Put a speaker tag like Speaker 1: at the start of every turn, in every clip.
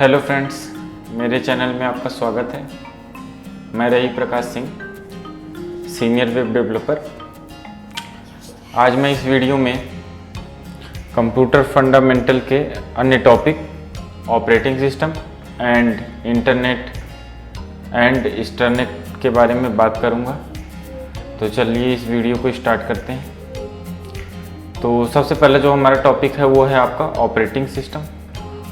Speaker 1: Hello friends, मेरे channel में आपका स्वागत है। मैं रही Prakash Singh, senior web developer. आज मैं इस वीडियो में कंप्यूटर फंडामेंटल के अन्य topic, operating system and internet and extranet के बारे में बात करूंगा। तो चलिए इस वीडियो को स्टार्ट करते हैं। तो सबसे पहले जो हमारा टॉपिक है वो है आपका ऑपरेटिंग सिस्टम,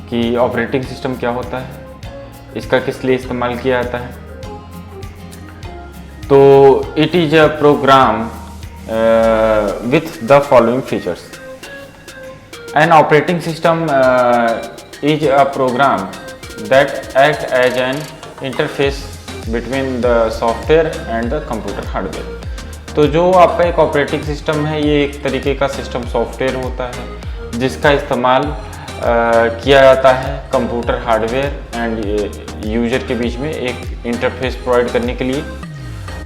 Speaker 1: कि ऑपरेटिंग सिस्टम क्या होता है, इसका किस लिए इस्तेमाल किया जाता है। तो it is a program with the following features. An operating system is a program that act as an interface between the software and the computer hardware. तो जो आपका एक ऑपरेटिंग सिस्टम है, ये एक तरीके का सिस्टम सॉफ्टवेयर होता है जिसका इस्तेमाल किया जाता है कंप्यूटर हार्डवेयर एंड यूजर के बीच में एक इंटरफेस प्रोवाइड करने के लिए।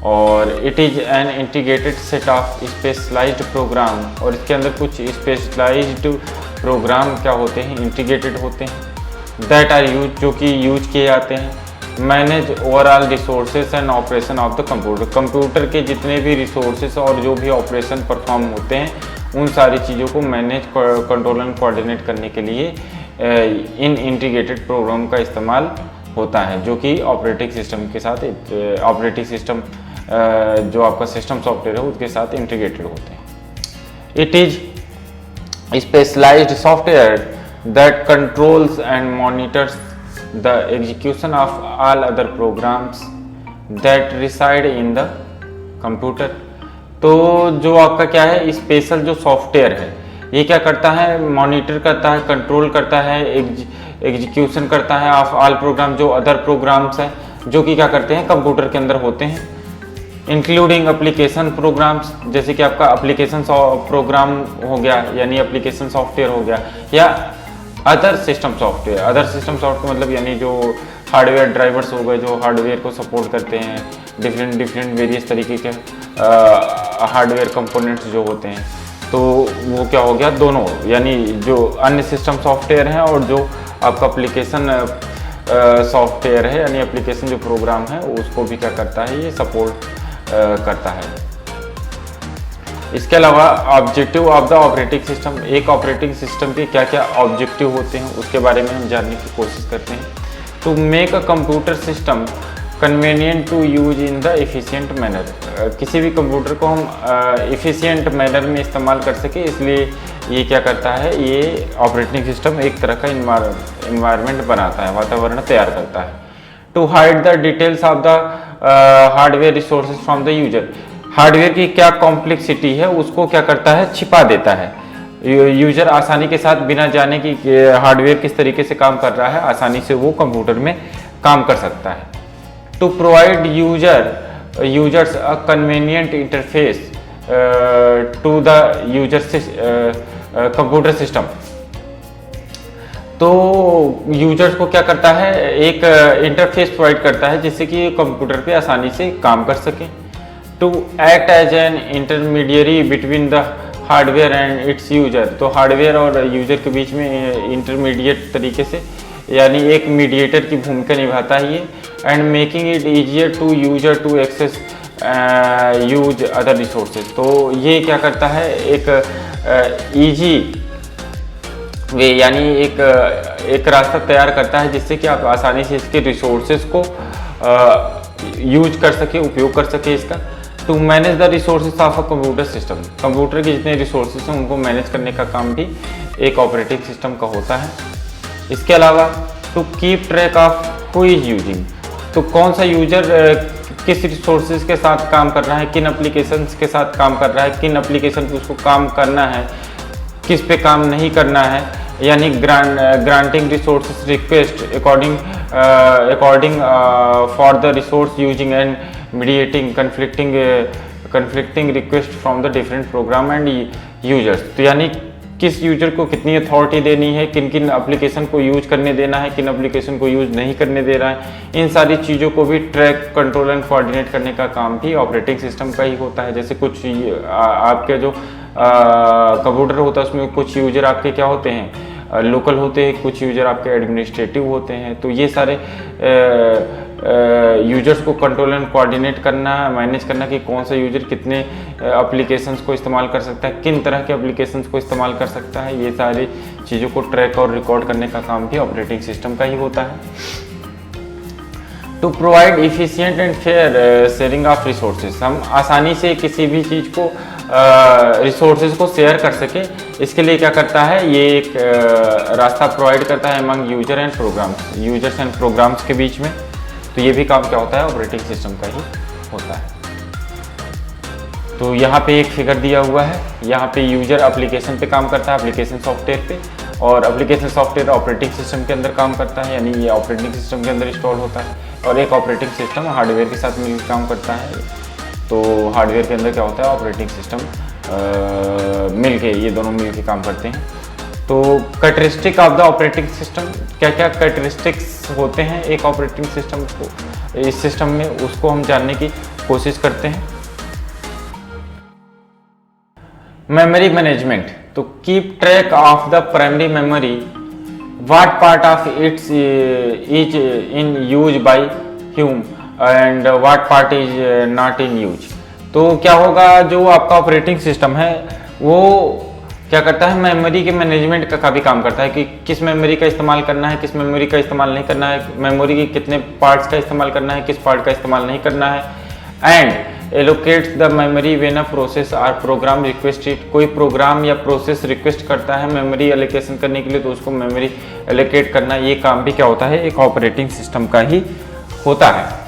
Speaker 1: और it is an integrated set of specialised program, और इसके अंदर कुछ स्पेशलाइज्ड प्रोग्राम क्या होते हैं, इंटीग्रेटेड होते हैं, दैट आर यूज, जो कि यूज किए जाते हैं manage overall resources and operation of the computer. Computer के जितने भी रिसोर्सेज और जो भी ऑपरेशन परफॉर्म होते हैं, उन सारी चीज़ों को मैनेज, कंट्रोल एंड कोऑर्डिनेट करने के लिए इन इंटीग्रेटेड प्रोग्राम का इस्तेमाल होता है, जो कि ऑपरेटिंग सिस्टम के साथ, ऑपरेटिंग सिस्टम जो आपका सिस्टम सॉफ्टवेयर है उसके साथ इंटीग्रेटेड होते हैं। It is specialised software that controls and monitors the execution of all other programs that reside in the computer. तो जो आपका क्या है, स्पेशल जो सॉफ्टवेयर है, ये क्या करता है, मॉनिटर करता है, कंट्रोल करता है, एग्जीक्यूशन करता है ऑफ ऑल प्रोग्राम, जो अदर प्रोग्राम्स हैं जो कि क्या करते हैं, कंप्यूटर के अंदर होते हैं, इंक्लूडिंग एप्लीकेशन प्रोग्राम्स, जैसे कि आपका एप्लीकेशन प्रोग्राम हो गया, यानी एप्लीकेशन सॉफ्टवेयर हो गया, या other system software. Other system software मतलब यानी जो हार्डवेयर ड्राइवर्स हो गए, जो हार्डवेयर को सपोर्ट करते हैं, डिफरेंट वेरियस तरीके के हार्डवेयर कंपोनेंट्स जो होते हैं। तो वो क्या हो गया, दोनों, यानी जो अन्य सिस्टम सॉफ्टवेयर हैं और जो आपका एप्लीकेशन सॉफ्टवेयर है, यानी एप्लीकेशन जो प्रोग्राम है, उसको भी क्या करता है, ये सपोर्ट करता है। इसके अलावा objective of the operating system, एक ऑपरेटिंग सिस्टम के क्या क्या ऑब्जेक्टिव होते हैं उसके बारे में हम जानने की कोशिश करते हैं। To make a computer system convenient to use in the efficient manner, किसी भी कंप्यूटर को हम एफिशिएंट मैनर में इस्तेमाल कर सके, इसलिए ये क्या करता है, ये ऑपरेटिंग सिस्टम एक तरह का इन्वायरमेंट बनाता है, वातावरण तैयार करता है। To hide the details of the hardware resources from the user, hardware की क्या कॉम्प्लेक्सिटी है उसको क्या करता है, छिपा देता है। यूजर आसानी के साथ, बिना जाने कि हार्डवेयर किस तरीके से काम कर रहा है, आसानी से वो कंप्यूटर में काम कर सकता है। To provide users a convenient interface to the user computer system, तो यूजर्स को क्या करता है, एक इंटरफेस प्रोवाइड करता है जिससे कि कंप्यूटर पे आसानी से काम कर सके। To act as an intermediary between the hardware and its user, तो हार्डवेयर और यूजर के बीच में इंटरमीडिएट तरीके से, यानी एक मीडिएटर की भूमिका निभाता है ये। And making it easier to user to access use other resources, तो ये क्या करता है, एक ईजी वे, यानी एक रास्ता तैयार करता है जिससे कि आप आसानी से इसके रिसोर्सेज को यूज कर सके, उपयोग कर सके इसका। To manage the resources of a computer system, computer के जितने रिसोर्सेज हैं उनको मैनेज करने का काम भी एक ऑपरेटिंग सिस्टम का होता है। इसके अलावा to keep track of who is using, तो कौन सा यूजर किस रिसोर्सेज के साथ काम कर रहा है, किन एप्लीकेशंस के साथ काम कर रहा है, किन एप्लीकेशन पे उसको काम करना है, किस पे काम नहीं करना है, यानी granting resources request according for the resource using and mediating conflicting request from the different program and users, तो यानी किस यूजर को कितनी अथॉरिटी देनी है, किन किन एप्लीकेशन को यूज करने देना है, किन एप्लीकेशन को यूज नहीं करने दे रहा है, इन सारी चीज़ों को भी ट्रैक, कंट्रोल एंड कोऑर्डिनेट करने का काम भी ऑपरेटिंग सिस्टम का ही होता है। जैसे कुछ आपके जो कंप्यूटर होता है उसमें कुछ यूजर आपके क्या होते हैं, लोकल होते हैं, कुछ यूजर आपके एडमिनिस्ट्रेटिव होते हैं। तो ये सारे यूजर्स को कंट्रोल एंड कोऑर्डिनेट करना, मैनेज करना कि कौन सा यूजर कितने एप्लीकेशंस को इस्तेमाल कर सकता है, किन तरह के एप्लीकेशंस को इस्तेमाल कर सकता है, ये सारी चीज़ों को ट्रैक और रिकॉर्ड करने का काम भी ऑपरेटिंग सिस्टम का ही होता है। To provide efficient and fair sharing of resources, हम आसानी से किसी भी चीज़ को रिसोर्सेज को शेयर कर सके, इसके लिए क्या करता है, ये एक रास्ता प्रोवाइड करता है अमंग यूजर्स एंड प्रोग्राम्स के बीच में। तो ये भी काम क्या होता है, ऑपरेटिंग सिस्टम का ही होता है। तो यहाँ पे एक फिगर दिया हुआ है, यहाँ पे यूजर एप्लीकेशन पे काम करता है, एप्लीकेशन सॉफ्टवेयर पे, और एप्लीकेशन सॉफ्टवेयर ऑपरेटिंग सिस्टम के अंदर काम करता है, यानी ये ऑपरेटिंग सिस्टम के अंदर इंस्टॉल होता है। और एक ऑपरेटिंग सिस्टम हार्डवेयर के साथ मिलकर काम करता है। तो हार्डवेयर के अंदर क्या होता है, ऑपरेटिंग सिस्टम मिलके, ये दोनों मिलके काम करते हैं। तो characteristic of the operating system, क्या क्या कैरेक्टरिस्टिक्स होते हैं एक ऑपरेटिंग सिस्टम को, इस सिस्टम में, उसको हम जानने की कोशिश करते हैं। मेमोरी मैनेजमेंट, तो keep track of the primary memory, what part of its is in use by Hume and what part is not in use. तो क्या होगा, जो आपका ऑपरेटिंग सिस्टम है वो क्या करता है, मेमोरी के मैनेजमेंट का भी काम करता है कि किस मेमोरी का इस्तेमाल करना है, किस मेमोरी का इस्तेमाल नहीं करना है, मेमोरी के कितने पार्ट्स का इस्तेमाल करना है, किस पार्ट का इस्तेमाल नहीं करना है। And allocates the memory when a process और प्रोग्राम रिक्वेस्ट इट, कोई प्रोग्राम या प्रोसेस रिक्वेस्ट करता है मेमोरी एलोकेशन करने के लिए, तो उसको मेमोरी एलोकेट करना, ये काम भी क्या होता है, एक ऑपरेटिंग सिस्टम का ही होता है।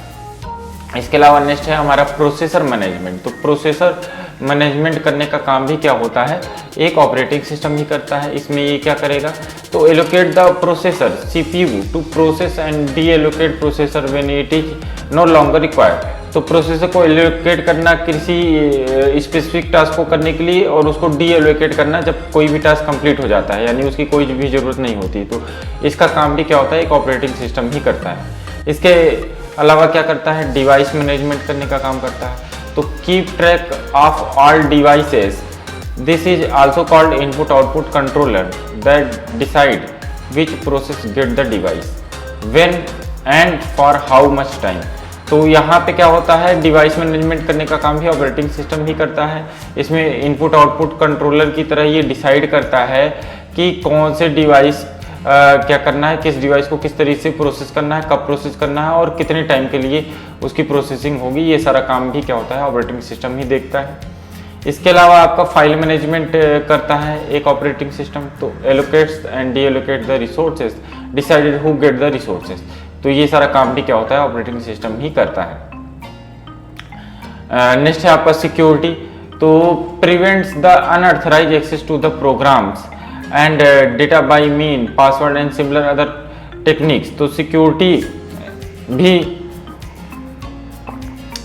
Speaker 1: इसके अलावा नेक्स्ट है हमारा प्रोसेसर मैनेजमेंट। तो प्रोसेसर मैनेजमेंट करने का काम भी क्या होता है, एक ऑपरेटिंग सिस्टम ही करता है। इसमें ये क्या करेगा, तो allocate the processor CPU to process and deallocate processor when it is no longer required. तो प्रोसेसर को एलोकेट करना किसी स्पेसिफिक टास्क को करने के लिए, और उसको डी एलोकेट करना जब कोई भी टास्क कंप्लीट हो जाता है, यानी उसकी कोई भी जरूरत नहीं होती। तो इसका काम भी क्या होता है, एक ऑपरेटिंग सिस्टम ही करता है। इसके अलावा क्या करता है, डिवाइस मैनेजमेंट करने का काम करता है। तो keep track of all devices, this is also called input output controller that decide which process get the device when and for how much time. तो यहाँ पे क्या होता है, डिवाइस मैनेजमेंट करने का काम भी ऑपरेटिंग सिस्टम ही करता है। इसमें इनपुट आउटपुट कंट्रोलर की तरह ये डिसाइड करता है कि कौन से डिवाइस क्या करना है, किस डिवाइस को किस तरीके से प्रोसेस करना है, कब प्रोसेस करना है और कितने टाइम के लिए उसकी प्रोसेसिंग होगी। ये सारा काम भी क्या होता है, ऑपरेटिंग सिस्टम ही देखता है। इसके अलावा आपका फाइल मैनेजमेंट करता है एक ऑपरेटिंग सिस्टम। तो allocates and D allocate the resources, decided who get the resources. तो ये सारा काम भी क्या होता है, ऑपरेटिंग सिस्टम ही करता है। नेक्स्ट है आपका सिक्योरिटी। तो prevents the unauthorised access to the programs and data by mean password and similar other techniques. तो सिक्योरिटी भी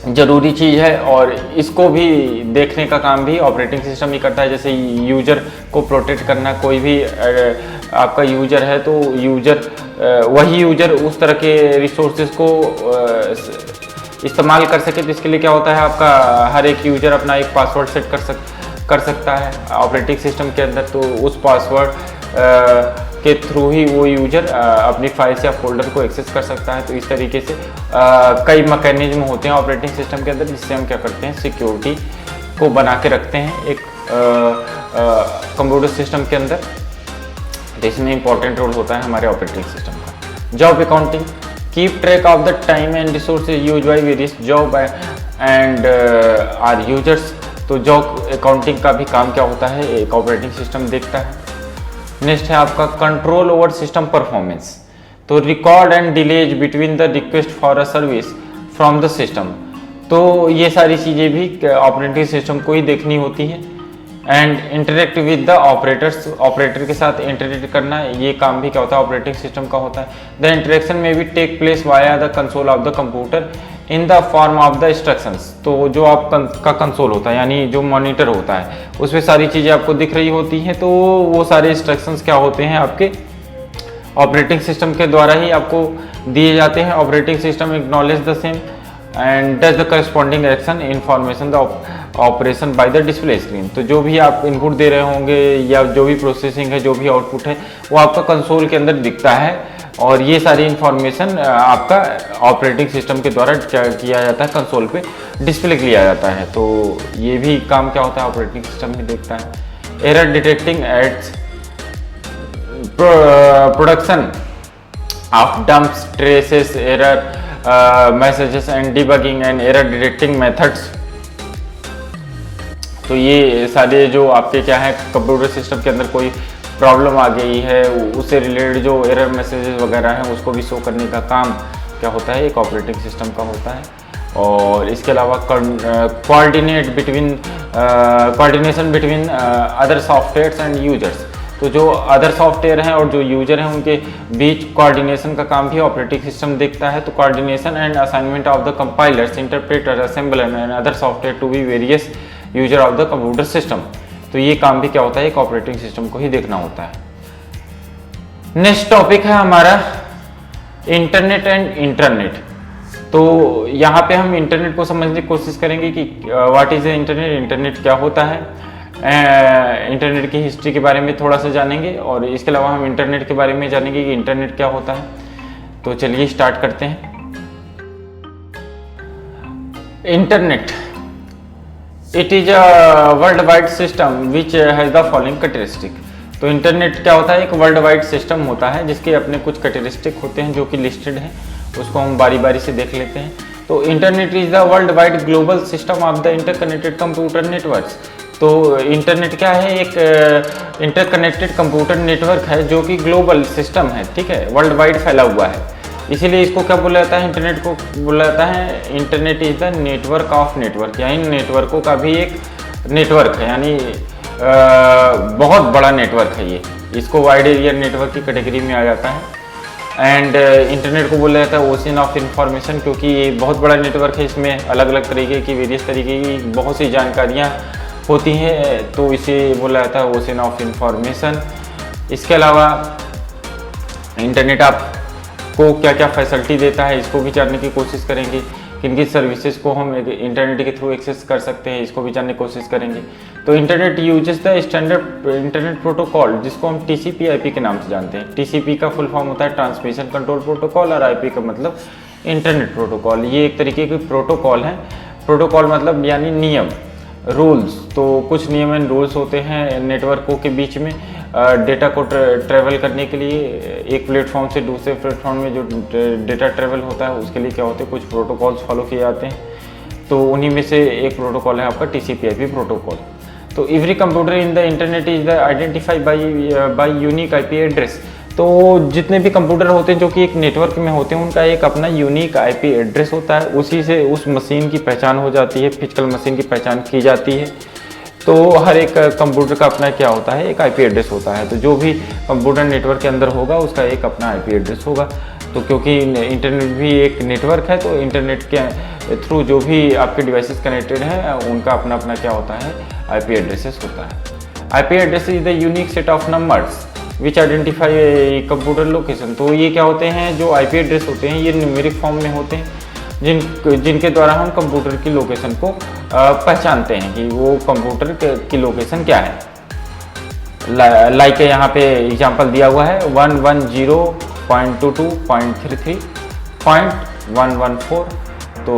Speaker 1: जरूरी चीज़ है और इसको भी देखने का काम भी ऑपरेटिंग सिस्टम ही करता है। जैसे यूजर को प्रोटेक्ट करना, कोई भी आपका यूजर है तो वही यूजर उस तरह के रिसोर्सेज को इस्तेमाल कर सके। तो इसके लिए क्या होता है, आपका हर एक यूजर अपना एक पासवर्ड सेट कर सकता है ऑपरेटिंग सिस्टम के अंदर। तो उस पासवर्ड के थ्रू ही वो यूजर अपनी फाइल्स या फोल्डर को एक्सेस कर सकता है। तो इस तरीके से कई मैकेनिज्म होते हैं ऑपरेटिंग सिस्टम के अंदर जिससे हम क्या करते हैं, सिक्योरिटी को बना के रखते हैं एक कंप्यूटर सिस्टम के अंदर। तो इसमें इंपॉर्टेंट रोल होता है हमारे ऑपरेटिंग सिस्टम का। Job accounting, keep track of the time and resources use by various job and or users. तो जॉब अकाउंटिंग का भी काम क्या होता है, एक ऑपरेटिंग सिस्टम देखता है। नेक्स्ट है आपका कंट्रोल ओवर सिस्टम परफॉर्मेंस। तो record and delays between the request for a service from the system. तो ये सारी चीज़ें भी ऑपरेटिंग सिस्टम को ही देखनी होती हैं। And interact with the operators, operator के साथ इंटरेक्ट करना, ये काम भी क्या होता है, ऑपरेटिंग सिस्टम का होता है। द इंटरेक्शन में भी take place via the console of the computer in the form of the instructions. तो जो आपका कंसोल होता है यानी जो मॉनिटर होता है उसमें सारी चीज़ें आपको दिख रही होती हैं। तो वो सारे इंस्ट्रक्शंस क्या होते हैं, आपके ऑपरेटिंग सिस्टम के द्वारा ही आपको दिए जाते हैं। Operating system acknowledge the same and does the corresponding action information the operation by the display screen. तो जो भी आप इनपुट दे रहे होंगे या जो भी प्रोसेसिंग है, जो भी आउटपुट है, वो आपका कंसोल के अंदर दिखता है और ये सारी इंफॉर्मेशन आपका ऑपरेटिंग सिस्टम के द्वारा किया जाता है, कंसोल पे डिस्प्ले किया जाता है। तो ये भी काम क्या होता है, ऑपरेटिंग सिस्टम ही देखता है। Error detecting its production of dumps traces error messages and debugging and error detecting methods. तो ये सारे जो आपके क्या है, कंप्यूटर सिस्टम के अंदर कोई प्रॉब्लम आ गई है, उससे रिलेटेड जो एरर मैसेजेस वगैरह हैं उसको भी शो करने का काम क्या होता है, एक ऑपरेटिंग सिस्टम का होता है। और इसके अलावा coordination between other softwares and users. तो जो अदर सॉफ्टवेयर हैं और जो यूजर हैं उनके बीच कोऑर्डिनेशन का काम भी ऑपरेटिंग सिस्टम देखता है। तो coordination and assignment of the compilers, interpreter, assembler and other software to be various user of the computer system. तो ये काम भी क्या होता है, एक ऑपरेटिंग सिस्टम को ही देखना होता है। नेक्स्ट टॉपिक है हमारा इंटरनेट एंड इंटरनेट। तो यहाँ पे हम इंटरनेट को समझने की कोशिश करेंगे कि व्हाट इज इंटरनेट, इंटरनेट क्या होता है, इंटरनेट की हिस्ट्री के बारे में थोड़ा सा जानेंगे और इसके अलावा हम इंटरनेट के बारे में जानेंगे कि इंटरनेट क्या होता है। तो चलिए स्टार्ट करते हैं। Internet, it is a world wide system which has the following characteristic. तो इंटरनेट क्या होता है, एक वर्ल्ड वाइड सिस्टम होता है जिसके अपने कुछ कैरेक्टरिस्टिक होते हैं जो कि लिस्टेड हैं, उसको हम बारी बारी से देख लेते हैं। तो internet is the world wide global system of the interconnected computer networks. तो इंटरनेट क्या है, एक इंटरकनेक्टेड कंप्यूटर नेटवर्क है जो कि ग्लोबल सिस्टम है, ठीक है, वर्ल्ड वाइड फैला हुआ है। इसीलिए इसको क्या बोला जाता है, इंटरनेट को बोला जाता है internet is the network of network, यानी नेटवर्कों का भी एक नेटवर्क है, यानी बहुत बड़ा नेटवर्क है ये। इसको वाइड एरिया नेटवर्क की कैटेगरी में आ जाता है। एंड इंटरनेट को बोला जाता है ओशन ऑफ इंफॉर्मेशन, क्योंकि ये बहुत बड़ा नेटवर्क है, इसमें अलग अलग तरीके की, वेरियस तरीके की बहुत सी जानकारियाँ होती हैं, तो इसे बोला जाता है ओशन ऑफ इंफॉर्मेशन। इसके अलावा इंटरनेट आपको क्या क्या फैसिलिटी देता है, इसको भी जानने की कोशिश करेंगे। किन किन सर्विसेज को हम इंटरनेट के थ्रू एक्सेस कर सकते हैं, इसको भी जानने की कोशिश करेंगे। तो internet uses the standard internet protocol, जिसको हम TCP/IP के नाम से जानते हैं। TCP का फुल फॉर्म होता है ट्रांसमिशन कंट्रोल प्रोटोकॉल और IP का मतलब इंटरनेट प्रोटोकॉल। ये एक तरीके की प्रोटोकॉल है। प्रोटोकॉल मतलब यानी नियम, रूल्स। तो कुछ नियम एंड रूल्स होते हैं नेटवर्कों के बीच में डेटा को ट्रैवल करने के लिए। एक प्लेटफॉर्म से दूसरे प्लेटफॉर्म में जो डेटा ट्रैवल होता है उसके लिए क्या होते हैं, कुछ प्रोटोकॉल्स फॉलो किए जाते हैं। तो उन्हीं में से एक प्रोटोकॉल है आपका TCP/IP प्रोटोकॉल। तो every computer in the internet is the identified by unique IP address. तो जितने भी कंप्यूटर होते हैं जो कि एक नेटवर्क में होते हैं, उनका एक अपना यूनिक IP एड्रेस होता है, उसी से उस मशीन की पहचान हो जाती है, फिजिकल मशीन की पहचान की जाती है। तो हर एक कंप्यूटर का अपना क्या होता है, एक IP एड्रेस होता है। तो जो भी कंप्यूटर नेटवर्क के अंदर होगा उसका एक अपना IP एड्रेस होगा। तो क्योंकि इंटरनेट भी एक नेटवर्क है, तो इंटरनेट के थ्रू जो भी आपके डिवाइसेस कनेक्टेड हैं उनका अपना अपना क्या होता है, IP एड्रेसेस होता है। IP address is the unique set of numbers which identify computer location. तो ये क्या होते हैं, जो IP एड्रेस होते हैं ये न्यूमेरिक फॉर्म में होते हैं, जिनके द्वारा हम कंप्यूटर की लोकेशन को पहचानते हैं कि वो कंप्यूटर की लोकेशन क्या है। लाइक यहाँ पे एग्जांपल दिया हुआ है 110.22.33.114। तो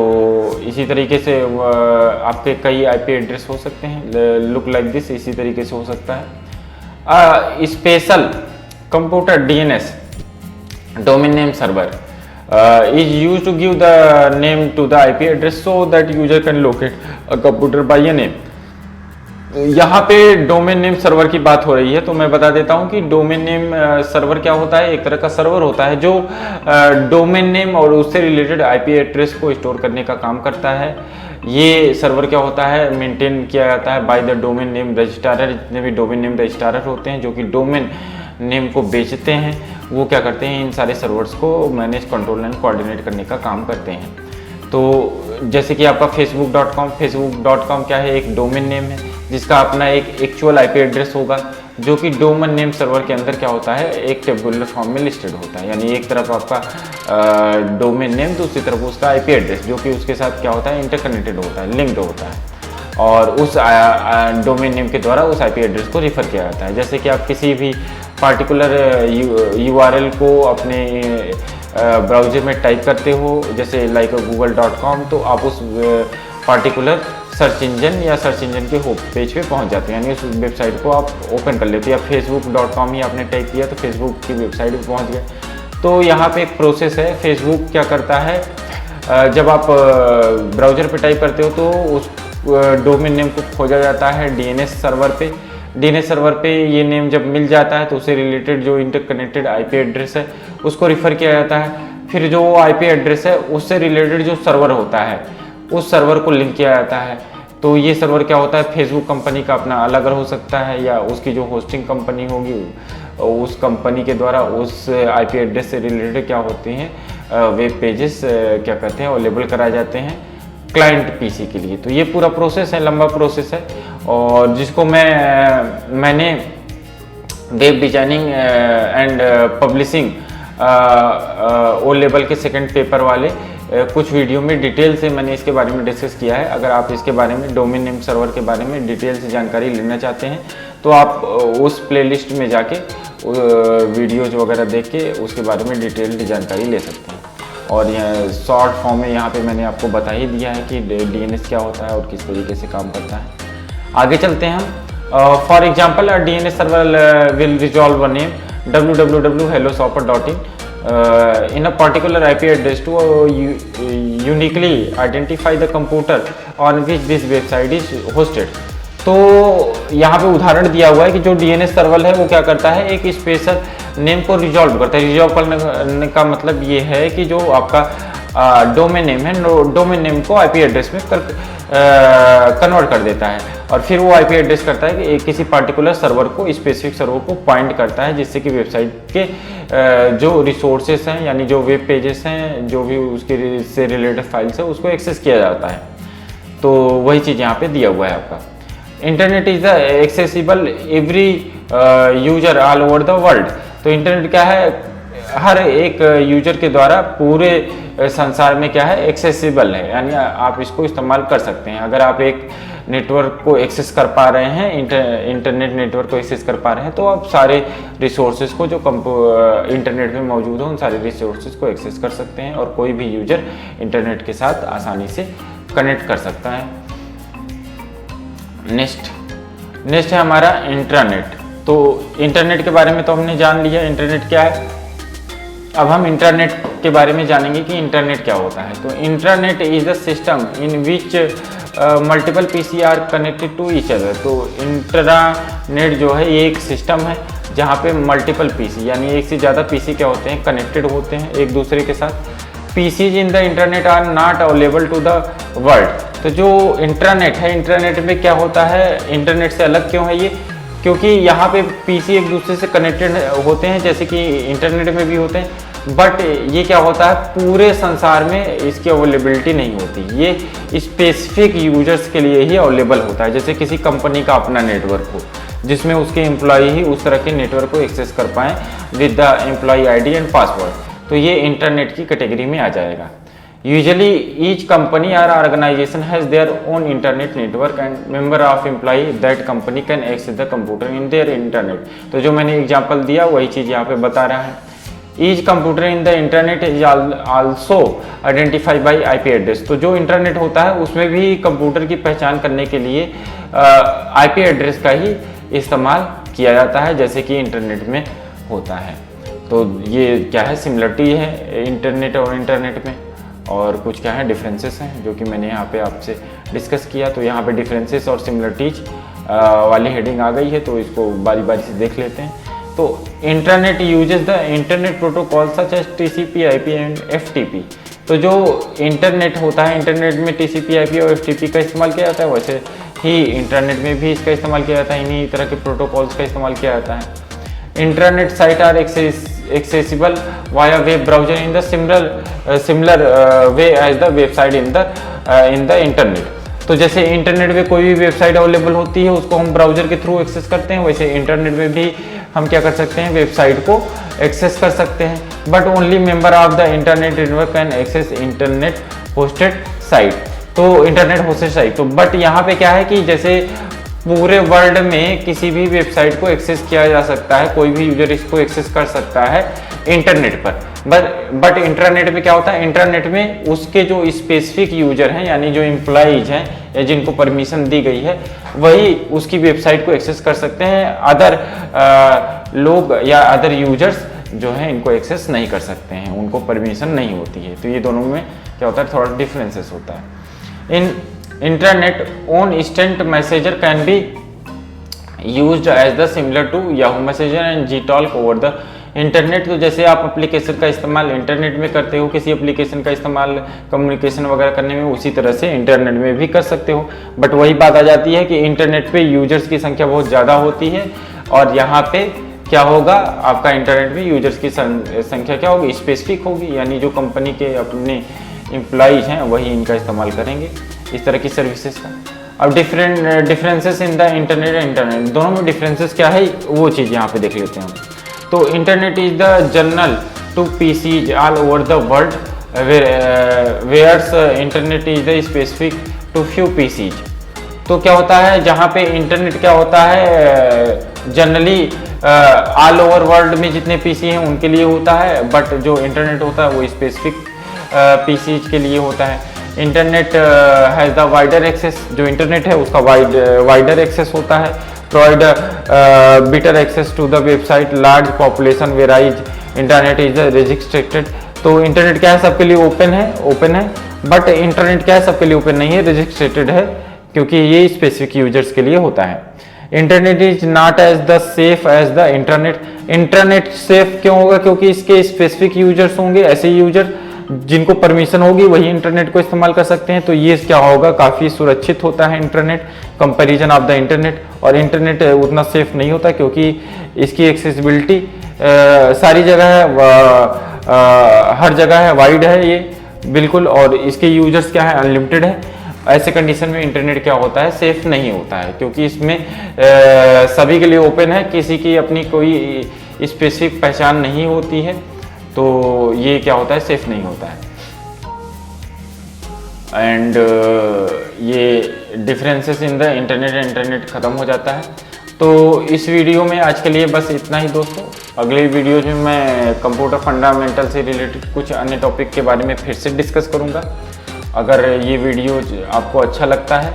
Speaker 1: इसी तरीके से आपके कई IP एड्रेस हो सकते हैं, लुक लाइक दिस, इसी तरीके से हो सकता है। Special computer DNS, domain name server, is used to give the name to the IP address so that user can locate a computer by a name। यहाँ पे डोमेन नेम सर्वर की बात हो रही है, तो मैं बता देता हूँ कि डोमेन नेम सर्वर क्या होता है, एक तरह का सर्वर होता है जो डोमेन नेम और उससे रिलेटेड IP एड्रेस को स्टोर करने का काम करता है। ये सर्वर क्या होता है, मेंटेन किया जाता है by the domain name registrar. जितने भी डोमेन नेम रजिस्ट्रार होते हैं जो कि डोमेन नेम को बेचते हैं, वो क्या करते हैं, इन सारे सर्वर्स को मैनेज, कंट्रोल एंड कोऑर्डिनेट करने का काम करते हैं। तो जैसे कि आपका facebook.com क्या है, एक डोमेन नेम है जिसका अपना एक एक्चुअल IP एड्रेस होगा, जो कि डोमेन नेम सर्वर के अंदर क्या होता है, एक टेबुलर फॉर्म में लिस्टेड होता है। यानी एक तरफ आपका डोमेन नेम, दूसरी तरफ उसका IP एड्रेस, जो कि उसके साथ क्या होता है, इंटरकनेक्टेड होता है, लिंक्ड होता है। और उस डोमेन नेम के द्वारा उस आईपी एड्रेस को रिफ़र किया जाता है। जैसे कि आप किसी भी पार्टिकुलर यूआरएल को अपने ब्राउज़र में टाइप करते हो, जैसे लाइक google.com, तो आप उस पार्टिकुलर सर्च इंजन या सर्च इंजन के होम पेज पे पहुंच जाते हैं, यानी उस वेबसाइट को आप ओपन कर लेते हो। या facebook.com ही आपने टाइप किया तो फेसबुक की वेबसाइट पे पहुंच गए। तो यहाँ पे एक प्रोसेस है, फेसबुक क्या करता है, जब आप ब्राउज़र पे टाइप करते हो तो उस डोमेन नेम को खोजा जाता है डीएनएस सर्वर पे। डीएनएस सर्वर पे ये नेम जब मिल जाता है तो उससे रिलेटेड जो इंटरकनेक्टेड आईपी एड्रेस है उसको रिफ़र किया जाता है। फिर जो आईपी एड्रेस है उससे रिलेटेड जो सर्वर होता है उस सर्वर को लिंक किया जाता है। तो ये सर्वर क्या होता है, फेसबुक कंपनी का अपना अलग हो सकता है, या उसकी जो होस्टिंग कंपनी होगी उस कंपनी के द्वारा उस आईपी एड्रेस से रिलेटेड क्या होते हैं वेब पेजेस क्या कहते हैं अवेलेबल कराए जाते हैं क्लाइंट पीसी के लिए। तो ये पूरा प्रोसेस है, लंबा प्रोसेस है, और जिसको मैंने web designing and publishing O level के सेकंड पेपर वाले कुछ वीडियो में डिटेल से मैंने इसके बारे में डिस्कस किया है। अगर आप इसके बारे में डोमेन नेम सर्वर के बारे में डिटेल से जानकारी लेना चाहते हैं तो आप उस प्लेलिस्ट में जाके वीडियोज वगैरह देख के उसके बारे में डिटेल्ड जानकारी ले सकते हैं। और यह शॉर्ट फॉर्म में यहाँ पे मैंने आपको बता ही दिया है कि डीएनएस क्या होता है और किस तरीके से काम करता है। आगे चलते हैं हम। For example DNS server will resolve a name www.helloshopper.in in a particular IP address to uniquely identify the computer on which this website is hosted। तो यहाँ पे उदाहरण दिया हुआ है कि जो डीएनएस सर्वर है वो क्या करता है, एक स्पेशल नेम को रिजॉल्व करता है। रिजॉल्व करने का मतलब ये है कि जो आपका डोमेन नेम है, डोमेन नेम को आईपी एड्रेस में कन्वर्ट कर देता है, और फिर वो आईपी एड्रेस करता है कि किसी पार्टिकुलर सर्वर को, स्पेसिफिक सर्वर को पॉइंट करता है, जिससे कि वेबसाइट के जो रिसोर्सेस हैं यानी जो वेब पेजेस हैं, जो भी उसके से रिलेटेड फाइल्स है उसको एक्सेस किया जाता है। तो वही चीज़ यहाँ पे दिया हुआ है आपका। Internet is the accessible every user all over the world. तो इंटरनेट क्या है, हर एक यूजर के द्वारा पूरे संसार में क्या है, एक्सेसिबल है, यानी आप इसको इस्तेमाल कर सकते हैं। अगर आप एक नेटवर्क को एक्सेस कर पा रहे हैं, इंटरनेट नेटवर्क को एक्सेस कर पा रहे हैं, तो आप सारे रिसोर्सेज को जो इंटरनेट में मौजूद हो उन सारे रिसोर्सेज को एक्सेस कर सकते हैं, और कोई भी यूजर इंटरनेट के साथ आसानी से कनेक्ट कर सकता है। नेक्स्ट है हमारा इंट्रानेट। तो इंटरनेट के बारे में तो हमने जान लिया इंटरनेट क्या है। अब हम इंटरनेट के बारे में जानेंगे कि इंटरनेट क्या होता है। तो internet is the system in which multiple PC are connected to each other. तो इंटरनेट जो है ये एक सिस्टम है जहाँ पे मल्टीपल पीसी यानी एक से ज़्यादा पीसी क्या होते हैं, कनेक्टेड होते हैं एक दूसरे के साथ। PCs in the internet are not available to the world. तो जो इंटरनेट है, इंटरनेट में क्या होता है, इंटरनेट से अलग क्यों है ये, क्योंकि यहाँ पे पीसी एक दूसरे से कनेक्टेड होते हैं जैसे कि इंटरनेट में भी होते हैं, बट ये क्या होता है, पूरे संसार में इसकी अवेलेबिलिटी नहीं होती। ये स्पेसिफिक यूजर्स के लिए ही अवेलेबल होता है। जैसे किसी कंपनी का अपना नेटवर्क हो जिसमें उसके एम्प्लॉय ही उस तरह के नेटवर्क को एक्सेस कर पाएँ with the employ ID and password, तो ये इंटरनेट की कैटेगरी में आ जाएगा। Usually each company or organization has their own internet network and member of employee that company can access the computer in their internet। तो जो मैंने example दिया वही चीज़ यहाँ पे बता रहा है। Each computer in the internet is also identified by IP address। तो जो इंटरनेट होता है उसमें भी कंप्यूटर की पहचान करने के लिए IP एड्रेस का ही इस्तेमाल किया जाता है जैसे कि इंटरनेट में होता है। तो ये क्या है, सिमिलरिटी है इंटरनेट और इंटरनेट में, और कुछ क्या है डिफरेंसेस हैं जो कि मैंने यहाँ पे आपसे डिस्कस किया। तो यहाँ पे डिफरेंसेस और सिमिलरिटीज वाली हेडिंग आ गई है, तो इसको बारी बारी से देख लेते हैं। तो internet uses the internet protocol such as TCP IP and FTP। तो जो इंटरनेट होता है, इंटरनेट में TCP IP और FTP का इस्तेमाल किया जाता है, वैसे ही इंटरनेट में भी इसका इस्तेमाल किया जाता है, इन्हीं तरह के प्रोटोकॉल्स का इस्तेमाल किया जाता है। Internet site are accessible via web browser in the similar way as the website in the internet। तो जैसे इंटरनेट में कोई भी वेबसाइट अवेलेबल होती है उसको हम ब्राउजर के थ्रू एक्सेस करते हैं, वैसे इंटरनेट में भी हम क्या कर सकते हैं, वेबसाइट को एक्सेस कर सकते हैं। But only member of the internet network can access internet hosted site. तो इंटरनेट होस्टेड साइट। तो बट यहाँ पे क्या है कि जैसे पूरे वर्ल्ड में किसी भी वेबसाइट को एक्सेस किया जा सकता है, कोई भी यूजर इसको एक्सेस कर सकता है इंटरनेट पर। बट इंटरनेट में क्या होता है, इंटरनेट में उसके जो स्पेसिफिक यूजर हैं यानी जो एम्प्लॉइज हैं या जिनको परमिशन दी गई है वही उसकी वेबसाइट को एक्सेस कर सकते हैं। अदर लोग या अदर यूजर्स जो हैं इनको एक्सेस नहीं कर सकते हैं, उनको परमिशन नहीं होती है। तो ये दोनों में क्या होता है, थोड़ा डिफरेंसेस होता है। In internet on instant messenger can be used as the similar to Yahoo messenger and GTalk over the internet. तो जैसे आप एप्लीकेशन का इस्तेमाल इंटरनेट में करते हो, किसी एप्लीकेशन का इस्तेमाल कम्युनिकेशन वगैरह करने में, उसी तरह से इंटरनेट में भी कर सकते हो। बट वही बात आ जाती है कि इंटरनेट पे यूजर्स की संख्या बहुत ज़्यादा होती है और यहाँ पे क्या होगा, आपका इंटरनेट में यूजर्स की संख्या क्या होगी, स्पेसिफिक होगी, यानी जो कंपनी के अपने एम्प्लॉइज हैं वही इनका इस्तेमाल करेंगे इस तरह की सर्विसेज का। अब डिफरेंसेस इन द इंटरनेट दोनों में डिफरेंसेस क्या है वो चीज़ यहाँ पे देख लेते हैं हम। तो internet is the general to PCs all over the world whereas internet is the specific to few PCs. तो क्या होता है, जहाँ पे इंटरनेट क्या होता है जनरली ऑल ओवर वर्ल्ड में जितने पीसी हैं उनके लिए होता है, बट जो इंटरनेट होता है वो स्पेसिफिक पीसीज के लिए होता है। Internet has the wider access, जो इंटरनेट है उसका वाइडर एक्सेस होता है, provide better access to the website large population whereas internet is restricted. तो इंटरनेट क्या है, सबके लिए ओपन है, बट इंटरनेट क्या है, सबके लिए ओपन नहीं है, रिस्ट्रिक्टेड है, क्योंकि ये स्पेसिफिक यूजर्स के लिए होता है। Internet is not as the safe as the internet. Internet safe क्यों होगा, क्योंकि इसके स्पेसिफिक यूजर्स होंगे, ऐसे यूजर जिनको परमिशन होगी वही इंटरनेट को इस्तेमाल कर सकते हैं। तो ये क्या होगा, काफ़ी सुरक्षित होता है internet comparison of the internet. और इंटरनेट उतना सेफ नहीं होता क्योंकि इसकी एक्सेसिबिलिटी सारी जगह है, हर जगह है, वाइड है ये बिल्कुल, और इसके यूजर्स क्या है, अनलिमिटेड है। ऐसे कंडीशन में इंटरनेट क्या होता है, सेफ नहीं होता है, क्योंकि इसमें सभी के लिए ओपन है, किसी की अपनी कोई स्पेसिफिक पहचान नहीं होती है। तो ये क्या होता है, सेफ नहीं होता है। एंड ये डिफरेंसेस इन द इंटरनेट ख़त्म हो जाता है। तो इस वीडियो में आज के लिए बस इतना ही दोस्तों। अगले वीडियोज में मैं कंप्यूटर फंडामेंटल से रिलेटेड कुछ अन्य टॉपिक के बारे में फिर से डिस्कस करूँगा। अगर ये वीडियो आपको अच्छा लगता है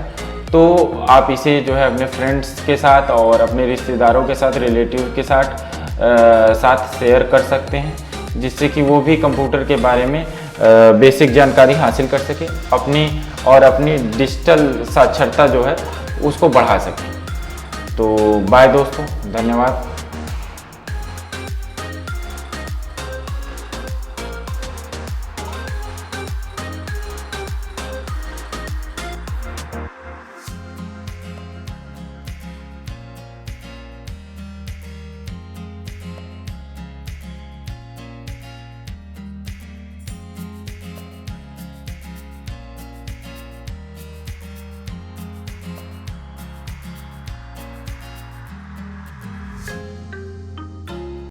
Speaker 1: तो आप इसे जो है अपने फ्रेंड्स के साथ और अपने रिश्तेदारों के साथ, रिलेटिव के साथ शेयर कर सकते हैं, जिससे कि वो भी कंप्यूटर के बारे में बेसिक जानकारी हासिल कर सके, अपनी डिजिटल साक्षरता जो है उसको बढ़ा सके। तो बाय दोस्तों, धन्यवाद।